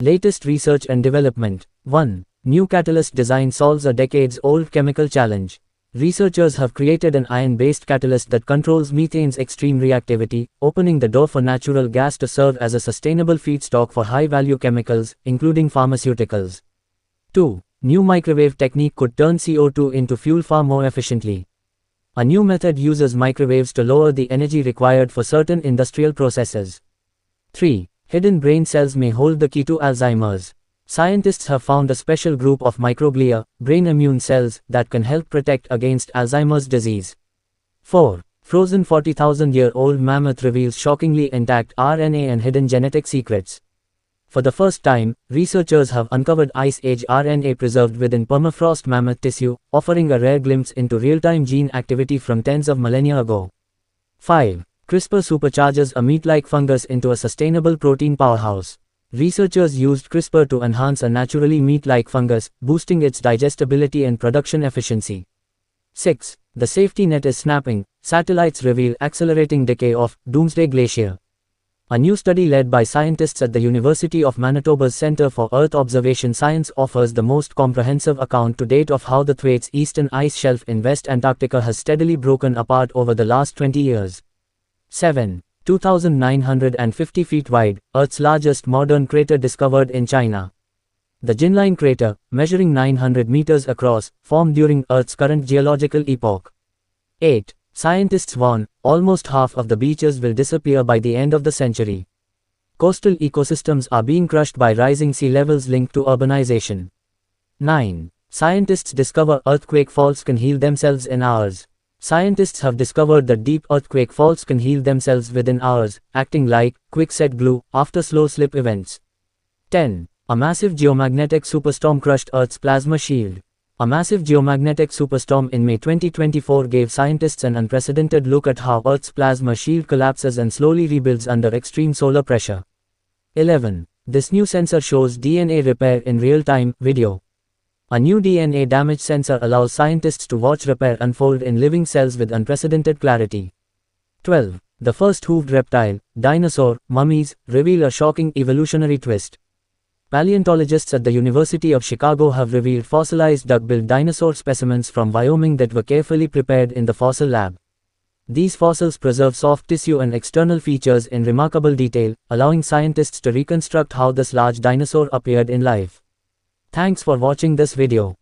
Latest research and development. 1. New catalyst design solves a decades-old chemical challenge. Researchers have created an ion-based catalyst that controls methane's extreme reactivity, opening the door for natural gas to serve as a sustainable feedstock for high-value chemicals, including pharmaceuticals. 2. New microwave technique could turn CO2 into fuel far more efficiently. A new method uses microwaves to lower the energy required for certain industrial processes. 3. Hidden brain cells may hold the key to Alzheimer's. Scientists have found a special group of microglia, brain immune cells, that can help protect against Alzheimer's disease. 4. Frozen 40,000-year-old mammoth reveals shockingly intact RNA and hidden genetic secrets. For the first time, researchers have uncovered Ice Age RNA preserved within permafrost mammoth tissue, offering a rare glimpse into real-time gene activity from tens of millennia ago. 5. CRISPR supercharges a meat-like fungus into a sustainable protein powerhouse. Researchers used CRISPR to enhance a naturally meat-like fungus, boosting its digestibility and production efficiency. 6. The safety net is snapping. Satellites reveal accelerating decay of Doomsday Glacier. A new study led by scientists at the University of Manitoba's Center for Earth Observation Science offers the most comprehensive account to date of how the Thwaites eastern ice shelf in West Antarctica has steadily broken apart over the last 20 years. 7. 2,950 feet wide, Earth's largest modern crater discovered in China. The Jinling crater, measuring 900 meters across, formed during Earth's current geological epoch. 8. Scientists warn, almost half of the beaches will disappear by the end of the century. Coastal ecosystems are being crushed by rising sea levels linked to urbanization. 9. Scientists discover earthquake faults can heal themselves in hours. Scientists have discovered that deep earthquake faults can heal themselves within hours, acting like quick-set glue after slow slip events. 10. A massive geomagnetic superstorm crushed Earth's plasma shield. A massive geomagnetic superstorm in May 2024 gave scientists an unprecedented look at how Earth's plasma shield collapses and slowly rebuilds under extreme solar pressure. 11. This new sensor shows DNA repair in real-time video. A new DNA damage sensor allows scientists to watch repair unfold in living cells with unprecedented clarity. 12. The first hooved reptile, dinosaur, mummies, reveal a shocking evolutionary twist. Paleontologists at the University of Chicago have revealed fossilized duck-billed dinosaur specimens from Wyoming that were carefully prepared in the fossil lab. These fossils preserve soft tissue and external features in remarkable detail, allowing scientists to reconstruct how this large dinosaur appeared in life. Thanks for watching this video.